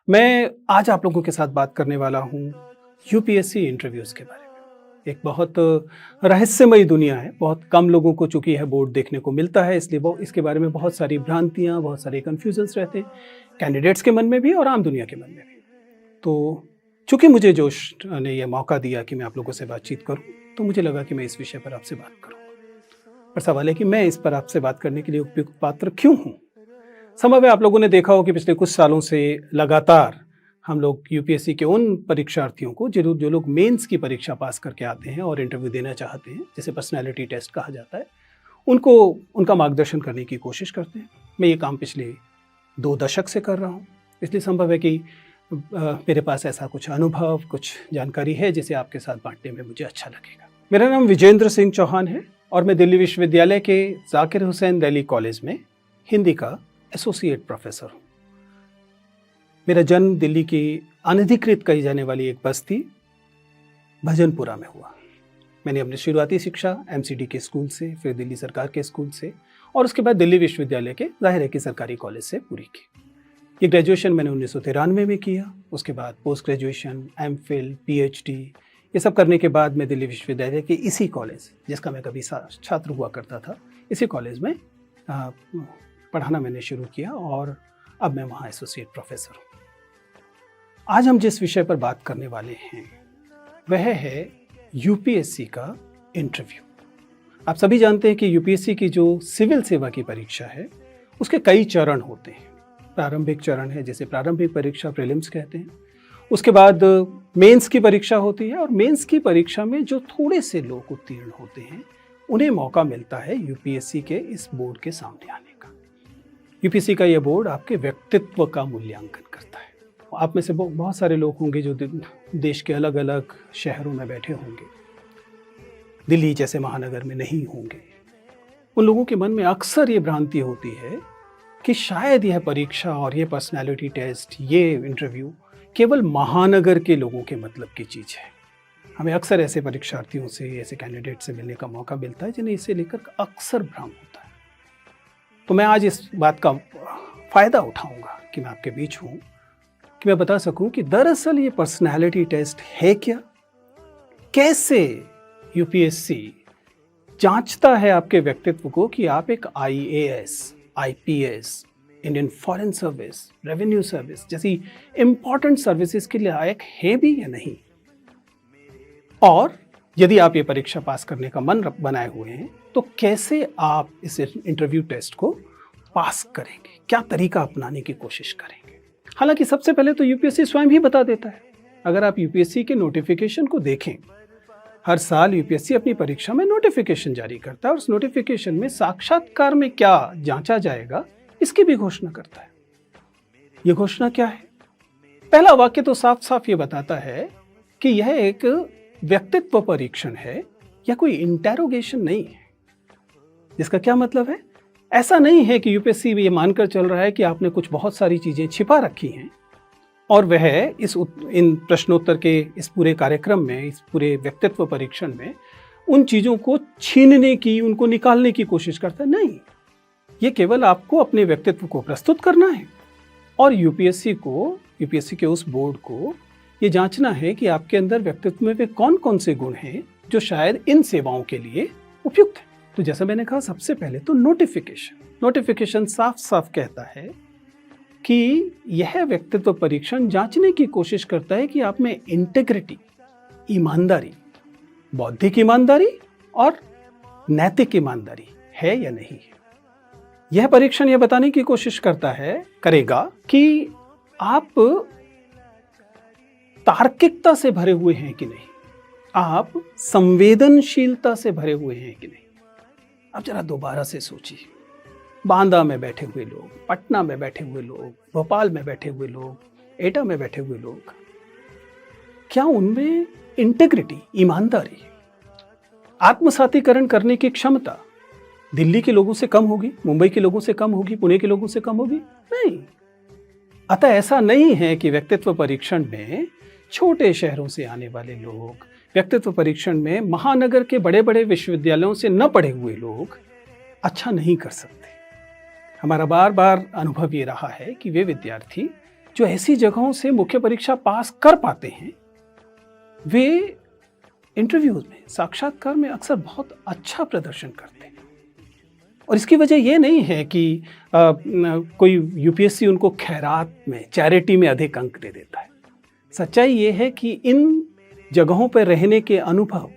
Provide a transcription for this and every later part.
मैं आज आप लोगों के साथ बात करने वाला हूँ यूपीएससी इंटरव्यूज़ के बारे में। एक बहुत रहस्यमयी दुनिया है, बहुत कम लोगों को चूँकि यह बोर्ड देखने को मिलता है, इसलिए वो इसके बारे में बहुत सारी भ्रांतियाँ, बहुत सारे कन्फ्यूजन्स रहते हैं, कैंडिडेट्स के मन में भी और आम दुनिया के मन में भी। तो चूँकि मुझे जोश ने यह मौका दिया कि मैं आप लोगों से बातचीत करूँ, तो मुझे लगा कि मैं इस विषय पर आपसे बात करूँ। पर सवाल है कि मैं इस पर आपसे बात करने के लिए उपयुक्त पात्र क्यों हूँ? संभव है आप लोगों ने देखा हो कि पिछले कुछ सालों से लगातार हम लोग यूपीएससी के उन परीक्षार्थियों को जो लोग मेंस की परीक्षा पास करके आते हैं और इंटरव्यू देना चाहते हैं, जिसे पर्सनैलिटी टेस्ट कहा जाता है, उनको उनका मार्गदर्शन करने की कोशिश करते हैं। मैं ये काम पिछले 2 दशक से कर रहा हूँ, इसलिए संभव है कि मेरे पास ऐसा कुछ अनुभव, कुछ जानकारी है जिसे आपके साथ बांटने में मुझे अच्छा लगेगा। मेरा नाम विजेंद्र सिंह चौहान है और मैं दिल्ली विश्वविद्यालय के जाकिर हुसैन दिल्ली कॉलेज में हिंदी का एसोसिएट प्रोफेसर हूँ। मेरा जन्म दिल्ली की अनधिकृत कही जाने वाली एक बस्ती भजनपुरा में हुआ। मैंने अपनी शुरुआती शिक्षा एमसीडी के स्कूल से, फिर दिल्ली सरकार के स्कूल से और उसके बाद दिल्ली विश्वविद्यालय के ज़ाहिर है कि सरकारी कॉलेज से पूरी की। ये ग्रेजुएशन मैंने 1993 में किया। उसके बाद पोस्ट ग्रेजुएशन, एमफिल, पीएचडी, ये सब करने के बाद मैं दिल्ली विश्वविद्यालय के इसी कॉलेज, जिसका मैं कभी छात्र हुआ करता था, इसी कॉलेज में पढ़ाना मैंने शुरू किया और अब मैं वहाँ एसोसिएट प्रोफेसर हूँ। आज हम जिस विषय पर बात करने वाले हैं वह है यूपीएससी का इंटरव्यू। आप सभी जानते हैं कि यूपीएससी की जो सिविल सेवा की परीक्षा है उसके कई चरण होते हैं। प्रारंभिक चरण है जिसे प्रारंभिक परीक्षा प्रीलिम्स कहते हैं। उसके बाद मेंस की परीक्षा होती है और मेंस की परीक्षा में जो थोड़े से लोग उत्तीर्ण होते हैं उन्हें मौका मिलता है यूपीएससी के इस बोर्ड के सामने आने का। यूपीएससी का यह बोर्ड आपके व्यक्तित्व का मूल्यांकन करता है। आप में से बहुत सारे लोग होंगे जो देश के अलग अलग शहरों में बैठे होंगे, दिल्ली जैसे महानगर में नहीं होंगे। उन लोगों के मन में अक्सर ये भ्रांति होती है कि शायद यह परीक्षा और ये पर्सनैलिटी टेस्ट, ये इंटरव्यू केवल महानगर के लोगों के मतलब की चीज़ है। हमें अक्सर ऐसे परीक्षार्थियों से, ऐसे कैंडिडेट से मिलने का मौका मिलता है जिन्हें इसे लेकर अक्सर भ्रम होता है। तो मैं आज इस बात का फ़ायदा उठाऊंगा कि मैं आपके बीच हूँ, कि मैं बता सकूं कि दरअसल ये पर्सनैलिटी टेस्ट है क्या, कैसे यूपीएससी जांचता है आपके व्यक्तित्व को कि आप एक IAS, IPS, Indian foreign service, revenue service जैसी इंपॉर्टेंट सर्विसेज के लायक है भी या नहीं। और यदि आप ये परीक्षा पास करने का मन बनाए हुए हैं तो कैसे आप इस इंटरव्यू टेस्ट को पास करेंगे, क्या तरीका अपनाने की कोशिश करेंगे। हालांकि सबसे पहले तो यूपीएससी स्वयं ही बता देता है। अगर आप यूपीएससी के नोटिफिकेशन को देखें, हर साल यूपीएससी अपनी परीक्षा में नोटिफिकेशन जारी करता है और उस नोटिफिकेशन में साक्षात्कार में क्या जांचा जाएगा इसकी भी घोषणा करता है। ये घोषणा क्या है? पहला वाक्य तो साफ साफ ये बताता है कि यह एक व्यक्तित्व परीक्षण है या कोई इंटेरोगेशन नहीं है। जिसका क्या मतलब है? ऐसा नहीं है कि यूपीएससी ये मानकर चल रहा है कि आपने कुछ बहुत सारी चीज़ें छिपा रखी हैं और वह इन प्रश्नोत्तर के इस पूरे कार्यक्रम में, इस पूरे व्यक्तित्व परीक्षण में उन चीज़ों को छीनने की, उनको निकालने की कोशिश करता है। नहीं, ये केवल आपको अपने व्यक्तित्व को प्रस्तुत करना है और यूपीएससी के उस बोर्ड को ये जांचना है कि आपके अंदर व्यक्तित्व में वे कौन कौन से गुण हैं जो शायद इन सेवाओं के लिए उपयुक्त हैं। तो जैसा मैंने कहा, सबसे पहले तो नोटिफिकेशन साफ साफ कहता है कि यह व्यक्तित्व परीक्षण जांचने की कोशिश करता है कि आप में इंटेग्रिटी, ईमानदारी, बौद्धिक ईमानदारी और नैतिक ईमानदारी है या नहीं है। यह परीक्षण यह बताने की कोशिश करेगा कि आप तार्किकता से भरे हुए हैं कि नहीं, आप संवेदनशीलता से भरे हुए हैं कि नहीं। अब जरा दोबारा से सोचिए, बांदा में बैठे हुए लोग, पटना में बैठे हुए लोग, भोपाल में बैठे हुए लोग, एटा में बैठे हुए लोग, क्या उनमें इंटेग्रिटी, ईमानदारी, आत्मसातीकरण करने की क्षमता दिल्ली के लोगों से कम होगी, मुंबई के लोगों से कम होगी, पुणे के लोगों से कम होगी? नहीं। अतः ऐसा नहीं है कि व्यक्तित्व परीक्षण में छोटे शहरों से आने वाले लोग, व्यक्तित्व परीक्षण में महानगर के बड़े बड़े विश्वविद्यालयों से न पढ़े हुए लोग अच्छा नहीं कर सकते। हमारा बार बार अनुभव ये रहा है कि वे विद्यार्थी जो ऐसी जगहों से मुख्य परीक्षा पास कर पाते हैं, वे इंटरव्यूज में, साक्षात्कार में अक्सर बहुत अच्छा प्रदर्शन करते हैं। और इसकी वजह ये नहीं है कि कोई यूपीएससी उनको खैरात में, चैरिटी में अधिक अंक दे देता है। सच्चाई ये है कि इन जगहों पर रहने के अनुभव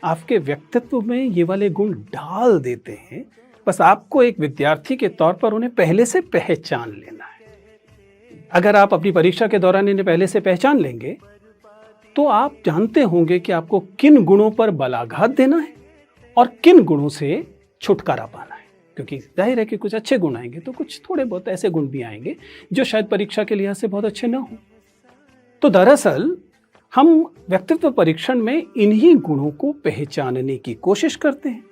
आपके व्यक्तित्व में ये वाले गुण डाल देते हैं। बस आपको एक विद्यार्थी के तौर पर उन्हें पहले से पहचान लेना है। अगर आप अपनी परीक्षा के दौरान इन्हें पहले से पहचान लेंगे तो आप जानते होंगे कि आपको किन गुणों पर बलाघात देना है और किन गुणों से छुटकारा पाना है। क्योंकि जाहिर है कि कुछ अच्छे गुण आएंगे तो कुछ थोड़े बहुत ऐसे गुण भी आएंगे जो शायद परीक्षा के लिहाज से बहुत अच्छे ना हो। तो दरअसल हम व्यक्तित्व परीक्षण में इन्हीं गुणों को पहचानने की कोशिश करते हैं।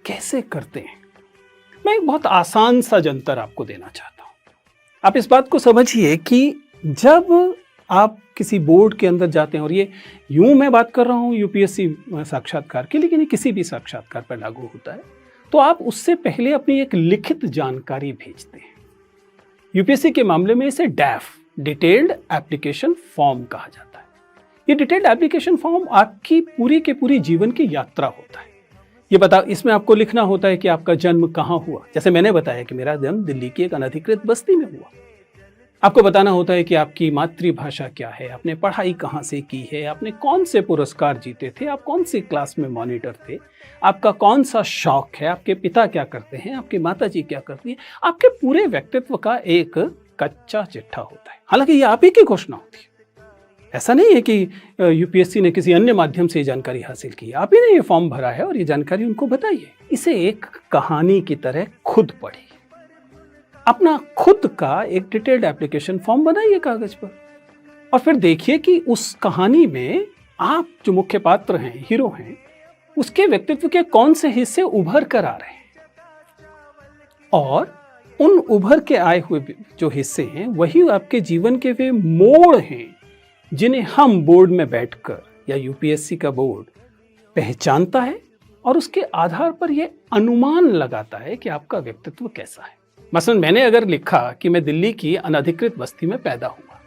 कैसे करते हैं? मैं एक बहुत आसान सा जंतर आपको देना चाहता हूं। आप इस बात को समझिए कि जब आप किसी बोर्ड के अंदर जाते हैं, और ये यूं मैं बात कर रहा हूं यूपीएससी साक्षात्कार की, लेकिन ये किसी भी साक्षात्कार पर लागू होता है, तो आप उससे पहले अपनी एक लिखित जानकारी भेजते हैं। यूपीएससी के मामले में इसे डैफ, डिटेल्ड एप्लीकेशन फॉर्म कहा जाता है। ये डिटेल्ड एप्लीकेशन फॉर्म आपकी पूरी के पूरी जीवन की यात्रा होता है। इसमें आपको लिखना होता है कि आपका जन्म कहाँ हुआ। जैसे मैंने बताया कि मेरा जन्म दिल्ली की एक अनधिकृत बस्ती में हुआ। आपको बताना होता है कि आपकी मातृभाषा क्या है, आपने पढ़ाई कहाँ से की है, आपने कौन से पुरस्कार जीते थे, आप कौन सी क्लास में मॉनिटर थे, आपका कौन सा शौक है, आपके पिता क्या करते हैं, आपकी माताजी क्या करती हैं। आपके पूरे व्यक्तित्व का एक कच्चा चिट्ठा होता है। हालांकि ये आप ही की घोषणा होती है। ऐसा नहीं है कि यूपीएससी ने किसी अन्य माध्यम से ये जानकारी हासिल की। आप ही ने ये फॉर्म भरा है और ये जानकारी उनको बताई है। इसे एक कहानी की तरह खुद पढ़िए। अपना खुद का एक डिटेल्ड एप्लीकेशन फॉर्म बनाइए कागज पर, और फिर देखिए कि उस कहानी में आप जो मुख्य पात्र हैं, हीरो हैं, उसके व्यक्तित्व के कौन से हिस्से उभर कर आ रहे हैं, और उन उभर के आए हुए जो हिस्से हैं वही आपके जीवन के वे मोड़ हैं जिन्हें हम बोर्ड में बैठकर या यूपीएससी का बोर्ड पहचानता है, और उसके आधार पर यह अनुमान लगाता है कि आपका व्यक्तित्व कैसा है। मसलन मैंने अगर लिखा कि मैं दिल्ली की अनधिकृत बस्ती में पैदा हुआ,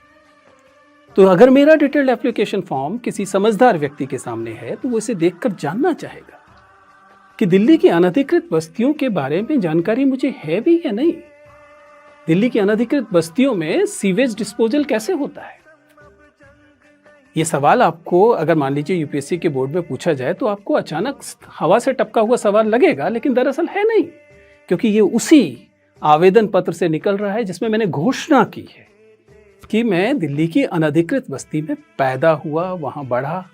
तो अगर मेरा डिटेल्ड एप्लीकेशन फॉर्म किसी समझदार व्यक्ति के सामने है तो वो इसे देखकर जानना चाहेगा कि दिल्ली की अनधिकृत बस्तियों के बारे में जानकारी मुझे है भी या नहीं। दिल्ली की अनधिकृत बस्तियों में सीवेज डिस्पोजल कैसे होता है। ये सवाल आपको अगर मान लीजिए यूपीएससी के बोर्ड में पूछा जाए तो आपको अचानक हवा से टपका हुआ सवाल लगेगा, लेकिन दरअसल है नहीं, क्योंकि ये उसी आवेदन पत्र से निकल रहा है जिसमें मैंने घोषणा की है कि मैं दिल्ली की अनधिकृत बस्ती में पैदा हुआ, वहां बढ़ा।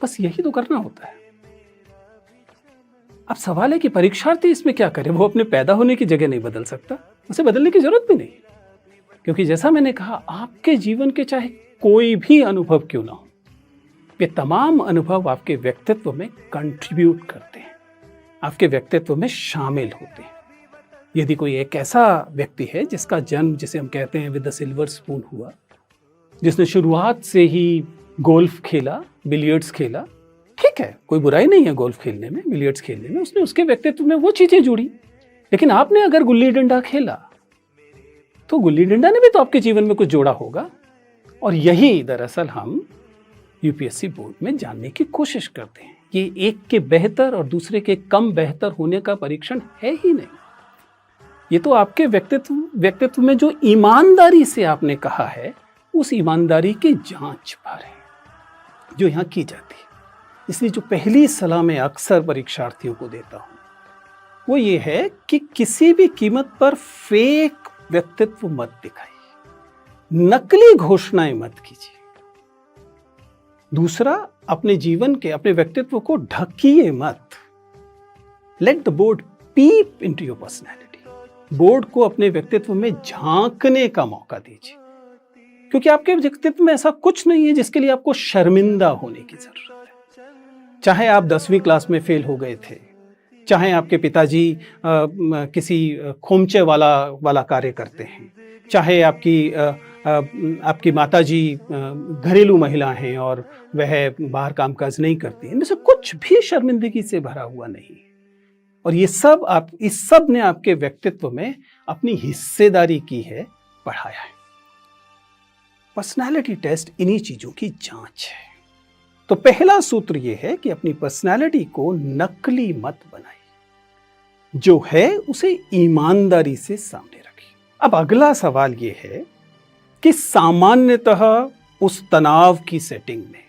बस यही तो करना होता है। अब सवाल है कि परीक्षार्थी इसमें क्या करे। वो अपने पैदा होने की जगह नहीं बदल सकता, उसे बदलने की जरूरत भी नहीं, क्योंकि जैसा मैंने कहा, आपके जीवन के चाहे कोई भी अनुभव क्यों ना हो, ये तमाम अनुभव आपके व्यक्तित्व में कंट्रीब्यूट करते हैं, आपके व्यक्तित्व में शामिल होते हैं। यदि कोई एक ऐसा व्यक्ति है जिसका जन्म, जिसे हम कहते हैं विद द सिल्वर स्पून हुआ, जिसने शुरुआत से ही गोल्फ खेला, बिलियर्ड्स खेला, ठीक है, कोई बुराई नहीं है गोल्फ खेलने में, बिलियर्ड्स खेलने में, उसने उसके व्यक्तित्व में वो चीजें जुड़ी। लेकिन आपने अगर गुल्ली डंडा खेला तो गुल्ली डंडा ने भी तो आपके जीवन में कुछ जोड़ा होगा। और यही दरअसल हम यूपीएससी बोर्ड में जानने की कोशिश करते हैं। ये एक के बेहतर और दूसरे के कम बेहतर होने का परीक्षण है ही नहीं। ये तो आपके व्यक्तित्व में जो ईमानदारी से आपने कहा है, उस ईमानदारी की जांच पर है जो यहाँ की जाती है। इसलिए जो पहली सलाह मैं अक्सर परीक्षार्थियों को देता हूँ वो ये है कि किसी भी कीमत पर फेक व्यक्तित्व मत दिखाइए, नकली घोषणाएं मत कीजिए। दूसरा, अपने जीवन के, अपने व्यक्तित्व को ढकिए मत। Let the board peep into your personality. Board को अपने व्यक्तित्व में झांकने का मौका दीजिए, क्योंकि आपके व्यक्तित्व में ऐसा कुछ नहीं है जिसके लिए आपको शर्मिंदा होने की जरूरत है। चाहे आप 10वीं क्लास में फेल हो गए थे, चाहे आपके पिताजी किसी खोमचे वाला कार्य करते हैं, चाहे आपकी माताजी घरेलू महिला हैं और वह बाहर कामकाज नहीं करती, इनमें से कुछ भी शर्मिंदगी से भरा हुआ नहीं है। और इस सब ने आपके व्यक्तित्व में अपनी हिस्सेदारी की है, बढ़ाया है। पर्सनालिटी टेस्ट इन्हीं चीजों की जांच है। तो पहला सूत्र यह है कि अपनी पर्सनालिटी को नकली मत बनाइए, जो है उसे ईमानदारी से सामने रखिए। अब अगला सवाल यह है कि सामान्यतः उस तनाव की सेटिंग में,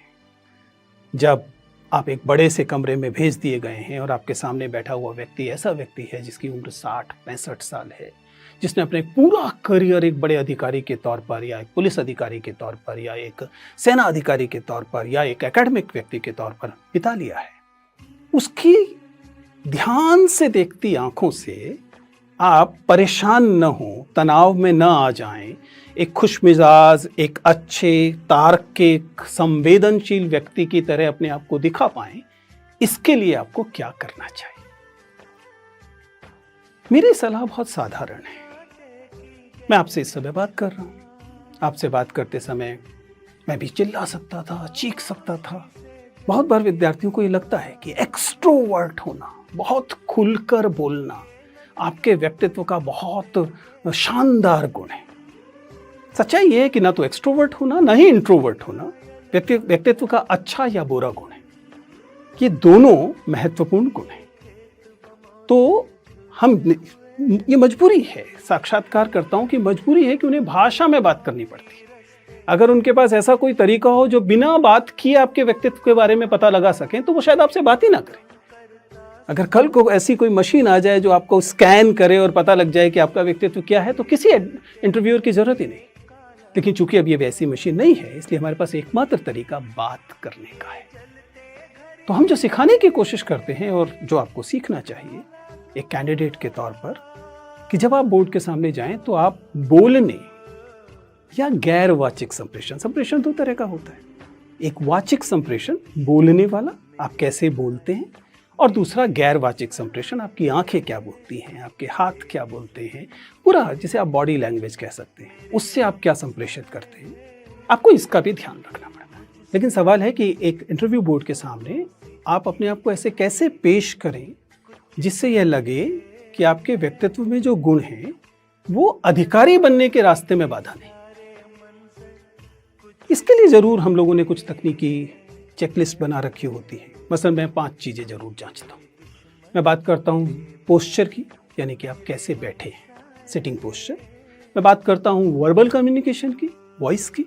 जब आप एक बड़े से कमरे में भेज दिए गए हैं और आपके सामने बैठा हुआ व्यक्ति ऐसा व्यक्ति है जिसकी उम्र 60-65 साल है, जिसने अपने पूरा करियर एक बड़े अधिकारी के तौर पर या एक पुलिस अधिकारी के तौर पर या एक सेना अधिकारी के तौर पर या एक एकेडमिक व्यक्ति के तौर पर बिता लिया है, उसकी ध्यान से देखती आंखों से आप परेशान न हो, तनाव में न आ जाएं, एक खुशमिजाज, एक अच्छे तार्किक संवेदनशील व्यक्ति की तरह अपने आप को दिखा पाएं, इसके लिए आपको क्या करना चाहिए? मेरी सलाह बहुत साधारण है। मैं आपसे इस समय बात कर रहा हूं। आपसे बात करते समय मैं भी चिल्ला सकता था, चीख सकता था। बहुत बार विद्यार्थियों को ये लगता है कि एक्सट्रोवर्ट होना, बहुत खुलकर बोलना आपके व्यक्तित्व का बहुत शानदार गुण है। सच्चाई ये है कि ना तो एक्सट्रोवर्ट होना ना ही इंट्रोवर्ट होना व्यक्तित्व का अच्छा या बुरा गुण है। ये दोनों महत्वपूर्ण गुण हैं। तो ये मजबूरी है, साक्षात्कारकर्ताओं की मजबूरी है कि उन्हें भाषा में बात करनी पड़ती है। अगर उनके पास ऐसा कोई तरीका हो जो बिना बात किए आपके व्यक्तित्व के बारे में पता लगा सकें, तो वो शायद आपसे बात ही ना करें। अगर कल को ऐसी कोई मशीन आ जाए जो आपको स्कैन करे और पता लग जाए कि आपका व्यक्तित्व क्या है, तो किसी इंटरव्यूअर की जरूरत ही नहीं। लेकिन चूंकि अब ये वैसी मशीन नहीं है, इसलिए हमारे पास एकमात्र तरीका बात करने का है। तो हम जो सिखाने की कोशिश करते हैं और जो आपको सीखना चाहिए एक कैंडिडेट के तौर पर, कि जब आप बोर्ड के सामने जाएं तो आप बोलने या गैर वाचिक संप्रेषण दो तरह का होता है। एक वाचिक संप्रेषण बोलने वाला, आप कैसे बोलते हैं, और दूसरा गैर वाचिक संप्रेषण, आपकी आंखें क्या बोलती हैं, आपके हाथ क्या बोलते हैं, पूरा जिसे आप बॉडी लैंग्वेज कह सकते हैं, उससे आप क्या संप्रेषित करते हैं। आपको इसका भी ध्यान रखना पड़ता है। लेकिन सवाल है कि एक इंटरव्यू बोर्ड के सामने आप अपने आप को ऐसे कैसे पेश करें जिससे यह लगे कि आपके व्यक्तित्व में जो गुण हैं वो अधिकारी बनने के रास्ते में बाधा नहीं। इसके लिए जरूर हम लोगों ने कुछ तकनीकी चेकलिस्ट बना रखी होती है। मसलन मैं 5 चीजें जरूर जांचता हूँ। मैं बात करता हूँ पोस्चर की, यानी कि आप कैसे बैठे हैं, सिटिंग पोस्चर। मैं बात करता हूँ वर्बल कम्युनिकेशन की, वॉइस की,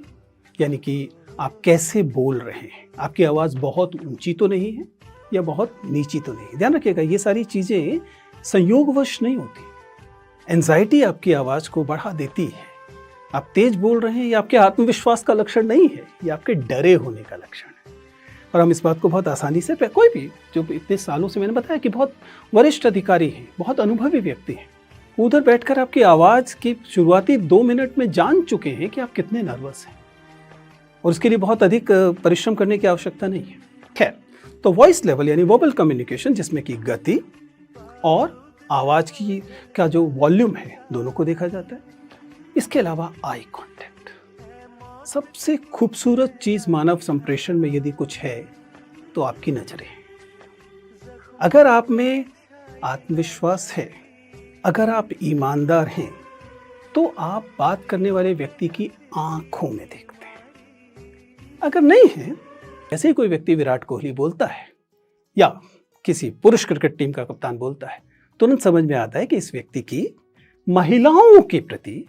यानी कि आप कैसे बोल रहे हैं, आपकी आवाज़ बहुत ऊंची तो नहीं है या बहुत नीची तो नहीं। ध्यान रखिएगा, ये सारी चीज़ें संयोगवश नहीं होती। एंजाइटी आपकी आवाज़ को बढ़ा देती है। आप तेज बोल रहे हैं, ये आपके आत्मविश्वास का लक्षण नहीं है, ये आपके डरे होने का लक्षण है। और हम इस बात को बहुत आसानी से, कोई भी जो इतने सालों से मैंने बताया कि बहुत वरिष्ठ अधिकारी हैं, बहुत अनुभवी व्यक्ति हैं, उधर बैठकर आपकी आवाज़ की शुरुआती 2 मिनट में जान चुके हैं कि आप कितने नर्वस हैं, और उसके लिए बहुत अधिक परिश्रम करने की आवश्यकता नहीं है। खैर, तो वॉइस लेवल यानी वर्बल कम्युनिकेशन, जिसमें कि गति और आवाज़ की का जो वॉल्यूम है, दोनों को देखा जाता है। इसके अलावा आई कांटेक्ट, सबसे खूबसूरत चीज़ मानव संप्रेषण में यदि कुछ है तो आपकी नज़रें। अगर आप में आत्मविश्वास है, अगर आप ईमानदार हैं, तो आप बात करने वाले व्यक्ति की आंखों में देखते हैं। अगर नहीं है, जैसे ही कोई व्यक्ति विराट कोहली बोलता है या किसी पुरुष क्रिकेट टीम का कप्तान बोलता है, तुरंत समझ में आता है कि इस व्यक्ति की महिलाओं के प्रति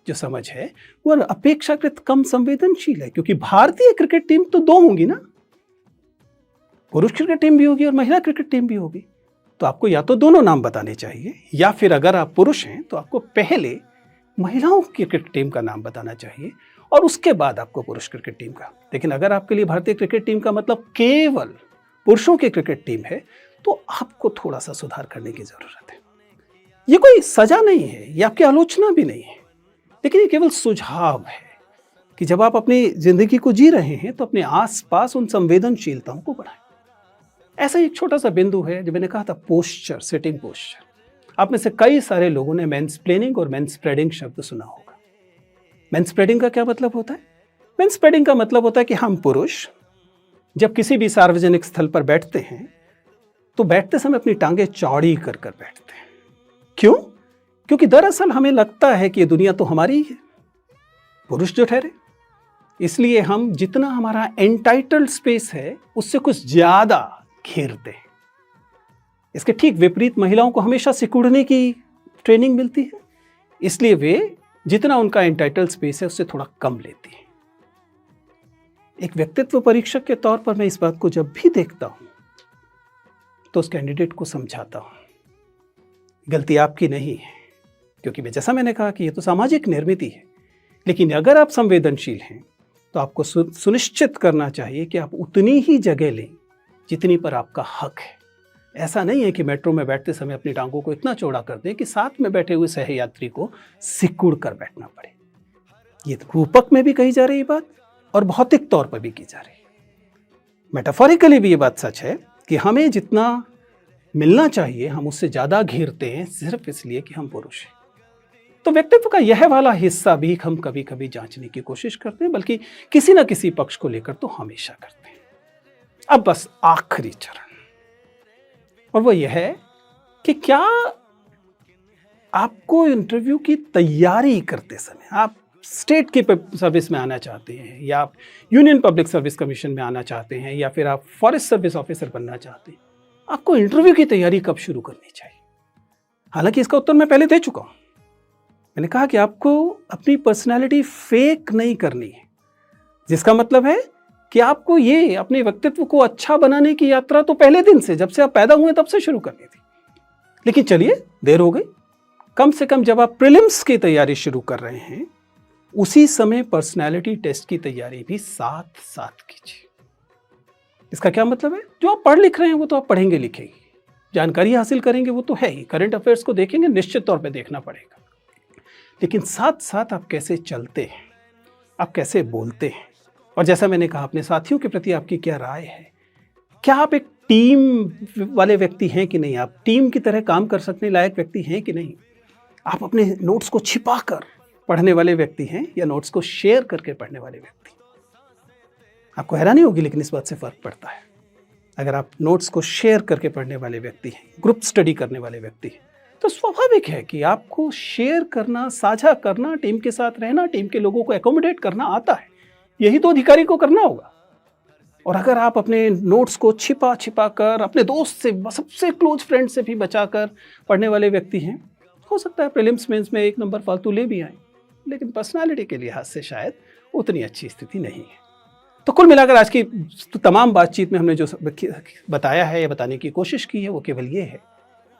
जो समझ है वह अपेक्षाकृत कम संवेदनशील है। क्योंकि भारतीय क्रिकेट टीम तो 2 होंगी ना, पुरुष क्रिकेट टीम भी होगी और महिला क्रिकेट टीम भी होगी। तो आपको या तो दोनों नाम बताने चाहिए, या फिर अगर आप पुरुष हैं तो आपको पहले महिलाओं की क्रिकेट टीम का नाम बताना चाहिए और उसके बाद आपको पुरुष क्रिकेट टीम का। लेकिन अगर आपके लिए भारतीय क्रिकेट टीम का मतलब केवल पुरुषों की क्रिकेट टीम है, तो आपको थोड़ा सा सुधार करने की जरूरत है। ये कोई सजा नहीं है, ये आपकी आलोचना भी नहीं है, लेकिन ये केवल सुझाव है कि जब आप अपनी जिंदगी को जी रहे हैं तो अपने आसपास उन संवेदनशीलताओं को बढ़ाएं। ऐसा एक छोटा सा बिंदु है जो मैंने कहा था, पोस्चर, सिटिंग पोस्चर। आप में से कई सारे लोगों ने मैनस्प्लेनिंग और मैनस्प्रेडिंग शब्द सुना होगा। मैनस्प्रेडिंग का क्या मतलब होता है? मैनस्प्रेडिंग का मतलब होता है कि हम पुरुष जब किसी भी सार्वजनिक स्थल पर बैठते हैं तो बैठते समय अपनी टांगें चौड़ी कर कर बैठते हैं। क्यों? क्योंकि दरअसल हमें लगता है कि ये दुनिया तो हमारी ही है, पुरुष जो ठहरे। इसलिए हम जितना हमारा एंटाइटल्ड स्पेस है उससे कुछ ज्यादा घेरते हैं। इसके ठीक विपरीत महिलाओं को हमेशा सिकुड़ने की ट्रेनिंग मिलती है, इसलिए वे जितना उनका एंटाइटल्ड स्पेस है उससे थोड़ा कम लेती है। एक व्यक्तित्व परीक्षक के तौर पर मैं इस बात को जब भी देखता हूं तो उस कैंडिडेट को समझाता हूं, गलती आपकी नहीं है, क्योंकि जैसा मैंने कहा कि ये तो सामाजिक निर्मिति है, लेकिन अगर आप संवेदनशील हैं तो आपको सुनिश्चित करना चाहिए कि आप उतनी ही जगह लें जितनी पर आपका हक है। ऐसा नहीं है कि मेट्रो में बैठते समय अपनी टांगों को इतना चौड़ा कर दें कि साथ में बैठे हुए सहयात्री को सिकुड़ कर बैठना पड़े। ये रूपक में भी कही जा रही बात और भौतिक तौर पर भी की जा रही है। मेटाफोरिकली भी ये बात सच है कि हमें जितना मिलना चाहिए हम उससे ज्यादा घेरते हैं, सिर्फ इसलिए कि हम पुरुष हैं। तो व्यक्तित्व का यह वाला हिस्सा भी हम कभी कभी जांचने की कोशिश करते हैं, बल्कि किसी ना किसी पक्ष को लेकर तो हमेशा करते हैं। अब बस आखिरी चरण, और वो यह है कि क्या आपको इंटरव्यू की तैयारी करते समय, आप स्टेट की सर्विस में आना चाहते हैं या आप यूनियन पब्लिक सर्विस कमीशन में आना चाहते हैं या फिर आप फॉरेस्ट सर्विस ऑफिसर बनना चाहते हैं, आपको इंटरव्यू की तैयारी कब शुरू करनी चाहिए? हालांकि इसका उत्तर मैं पहले दे चुका हूं। मैंने कहा कि आपको अपनी पर्सनैलिटी फेक नहीं करनी है, जिसका मतलब है कि आपको ये अपने व्यक्तित्व को अच्छा बनाने की यात्रा तो पहले दिन से, जब से आप पैदा हुए तब से शुरू करनी थी। लेकिन चलिए, देर हो गई, कम से कम जब आप प्रीलिम्स की तैयारी शुरू कर रहे हैं उसी समय पर्सनैलिटी टेस्ट की तैयारी भी साथ साथ कीजिए। इसका क्या मतलब है? जो आप पढ़ लिख रहे हैं वो तो आप पढ़ेंगे लिखेंगे, जानकारी हासिल करेंगे वो तो है ही, करंट अफेयर्स को देखेंगे, निश्चित तौर पर देखना पड़ेगा, लेकिन साथ साथ आप कैसे चलते हैं, आप कैसे बोलते हैं, और जैसा मैंने कहा अपने साथियों के प्रति आपकी क्या राय है, क्या आप एक टीम वाले व्यक्ति हैं कि नहीं, आप टीम की तरह काम कर सकने लायक व्यक्ति हैं कि नहीं, आप अपने नोट्स को छिपा कर पढ़ने वाले व्यक्ति हैं या नोट्स को शेयर करके पढ़ने वाले व्यक्ति। आपको हैरानी होगी लेकिन इस बात से फर्क पड़ता है। अगर आप नोट्स को शेयर करके पढ़ने वाले व्यक्ति हैं, ग्रुप स्टडी करने वाले व्यक्ति हैं, तो स्वाभाविक है कि आपको शेयर करना, साझा करना, टीम के साथ रहना, टीम के लोगों को एकोमोडेट करना आता है। यही तो अधिकारी को करना होगा। और अगर आप अपने नोट्स को छिपा छिपा कर अपने दोस्त से, सबसे क्लोज फ्रेंड से भी बचाकर पढ़ने वाले व्यक्ति हैं, हो सकता है प्रीलिम्स मेंस में 1 नंबर फालतू ले भी आए, लेकिन पर्सनालिटी के लिहाज से शायद उतनी अच्छी स्थिति नहीं है। तो कुल मिलाकर आज की तमाम बातचीत में हमने जो बताया है या बताने की कोशिश की है वो केवल ये है